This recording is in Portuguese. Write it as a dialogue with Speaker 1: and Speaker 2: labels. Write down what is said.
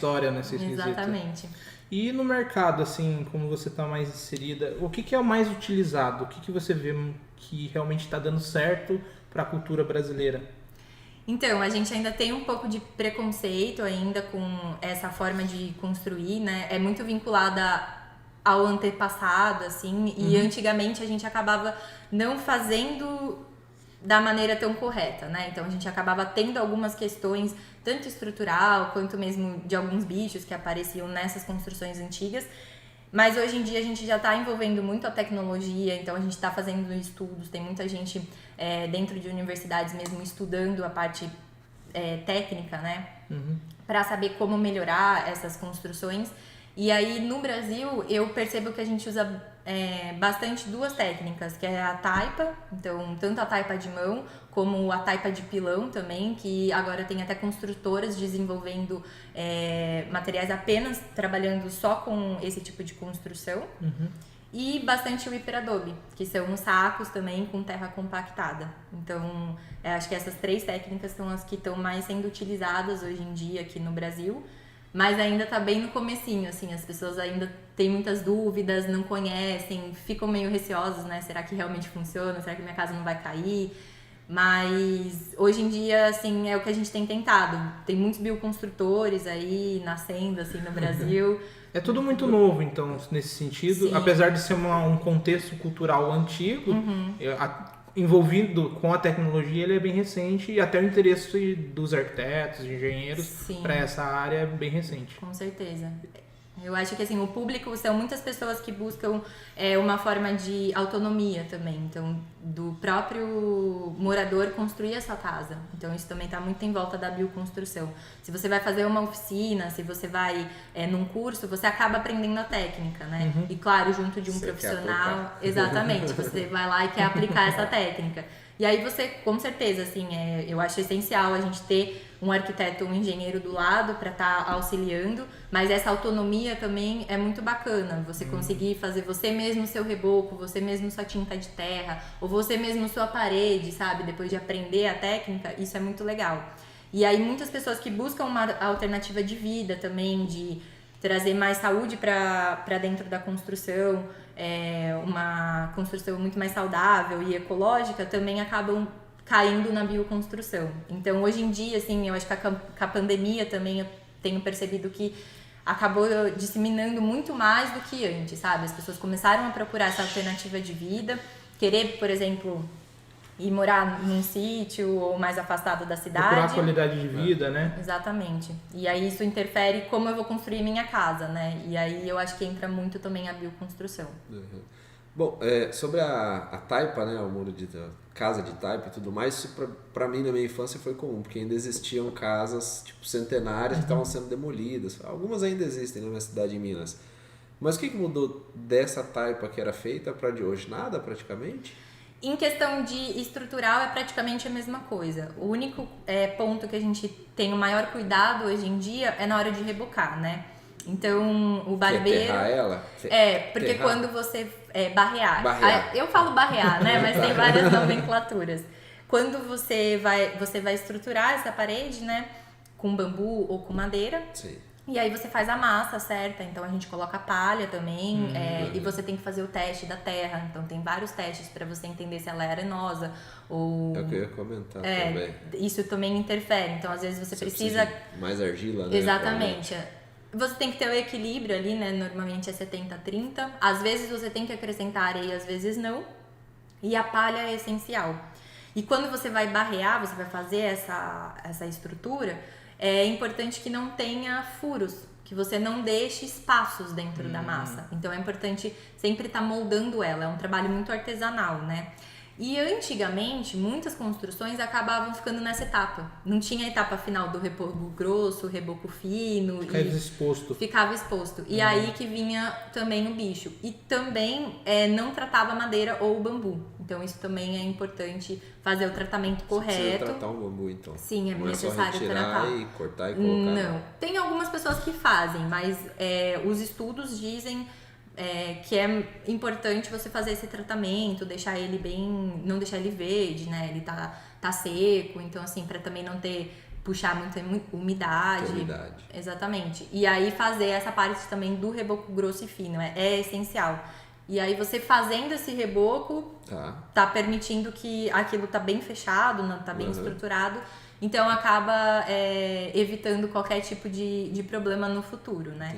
Speaker 1: história nesse quesito.
Speaker 2: Exatamente.
Speaker 1: E no mercado, assim, como você está mais inserida, o que é o mais utilizado? O que você vê que realmente está dando certo para a cultura brasileira?
Speaker 2: Então, a gente ainda tem um pouco de preconceito ainda com essa forma de construir, né? É muito vinculada ao antepassado, assim, e antigamente a gente acabava não fazendo da maneira tão correta, né? Então a gente acabava tendo algumas questões, tanto estrutural quanto mesmo de alguns bichos que apareciam nessas construções antigas. Mas hoje em dia a gente já está envolvendo muito a tecnologia, então a gente está fazendo estudos, tem muita gente dentro de universidades mesmo estudando a parte técnica, né? Para saber como melhorar essas construções. E aí no Brasil eu percebo que a gente usa bastante duas técnicas, que é a taipa, então tanto a taipa de mão como a taipa de pilão também, que agora tem até construtoras desenvolvendo materiais apenas trabalhando só com esse tipo de construção. E bastante o hiperadobe, que são os sacos também com terra compactada. Então, acho que essas três técnicas são as que estão mais sendo utilizadas hoje em dia aqui no Brasil. Mas ainda está bem no comecinho, assim, as pessoas ainda têm muitas dúvidas, não conhecem, ficam meio receosas, né? Será que realmente funciona? Será que minha casa não vai cair? Mas hoje em dia, assim, é o que a gente tem tentado. Tem muitos bioconstrutores aí nascendo, assim, no Brasil.
Speaker 1: É tudo muito novo, então, nesse sentido.
Speaker 2: Sim.
Speaker 1: Apesar de ser um contexto cultural antigo, envolvido com a tecnologia, ele é bem recente e até o interesse dos arquitetos, engenheiros para essa área é bem recente.
Speaker 2: Com certeza. Eu acho que assim, o público são muitas pessoas que buscam uma forma de autonomia também. Então, do próprio morador construir a sua casa. Então, isso também está muito em volta da bioconstrução. Se você vai fazer uma oficina, se você vai num curso, você acaba aprendendo a técnica, né? E claro, junto de um profissional. Exatamente, você vai lá e quer aplicar essa técnica. E aí você, com certeza, assim, eu acho essencial a gente ter um arquiteto, um engenheiro do lado para estar auxiliando, mas essa autonomia também é muito bacana, você conseguir fazer você mesmo seu reboco, você mesmo sua tinta de terra, ou você mesmo sua parede, sabe? Depois de aprender a técnica, isso é muito legal. E aí muitas pessoas que buscam uma alternativa de vida também, de trazer mais saúde para dentro da construção, uma construção muito mais saudável e ecológica, também acabam caindo na bioconstrução. Então, hoje em dia, assim, eu acho que com a pandemia também eu tenho percebido que acabou disseminando muito mais do que antes, sabe? As pessoas começaram a procurar essa alternativa de vida, querer, por exemplo, ir morar num sítio ou mais afastado da cidade.
Speaker 1: Procurar qualidade de vida, né?
Speaker 2: Exatamente. E aí isso interfere como eu vou construir minha casa, né? E aí eu acho que entra muito também a bioconstrução.
Speaker 3: Bom, sobre a taipa, né, o muro de casa de taipa e tudo mais, isso pra mim na minha infância foi comum, porque ainda existiam casas tipo centenárias que estavam sendo demolidas. Algumas ainda existem na minha cidade em Minas. Mas o que mudou dessa taipa que era feita para de hoje? Nada praticamente?
Speaker 2: Em questão de estrutural é praticamente a mesma coisa. O único ponto que a gente tem o maior cuidado hoje em dia é na hora de rebocar, né? Então, o barbeiro...
Speaker 3: Terrar ela?
Speaker 2: Porque
Speaker 3: terrar.
Speaker 2: quando você... barrear.
Speaker 3: Barrear.
Speaker 2: Eu falo barrear, né? Mas tem várias nomenclaturas. Quando você vai estruturar essa parede, né? Com bambu ou com madeira.
Speaker 3: Sim.
Speaker 2: E aí você faz a massa certa, então a gente coloca palha também, e você tem que fazer o teste da terra, então tem vários testes para você entender se ela é arenosa ou...
Speaker 3: É o que eu ia comentar também.
Speaker 2: Isso também interfere, então às vezes você precisa...
Speaker 3: Mais argila, né?
Speaker 2: Exatamente. Você tem que ter o equilíbrio ali, né? Normalmente é 70-30, às vezes você tem que acrescentar areia, às vezes não, e a palha é essencial. E quando você vai barrear, você vai fazer essa estrutura... É importante que não tenha furos, que você não deixe espaços dentro da massa. Então é importante sempre estar moldando ela, é um trabalho muito artesanal, né? E antigamente, muitas construções acabavam ficando nessa etapa. Não tinha a etapa final do reboco grosso, reboco fino. Ficava exposto. E aí que vinha também o bicho. E também não tratava madeira ou bambu. Então isso também é importante fazer o tratamento correto.
Speaker 3: Precisa tratar um bambu, então.
Speaker 2: Sim, é
Speaker 3: não
Speaker 2: necessário
Speaker 3: é só
Speaker 2: tratar.
Speaker 3: E cortar e colocar.
Speaker 2: Não. Tem algumas pessoas que fazem, mas os estudos dizem que é importante você fazer esse tratamento, deixar ele não deixar ele verde, né? Ele tá seco, então assim, para também não ter puxar muita umidade. Exatamente. E aí fazer essa parte também do reboco grosso e fino é essencial. E aí você fazendo esse reboco tá permitindo que aquilo tá bem fechado, tá bem estruturado. Então acaba evitando qualquer tipo de problema no futuro, né?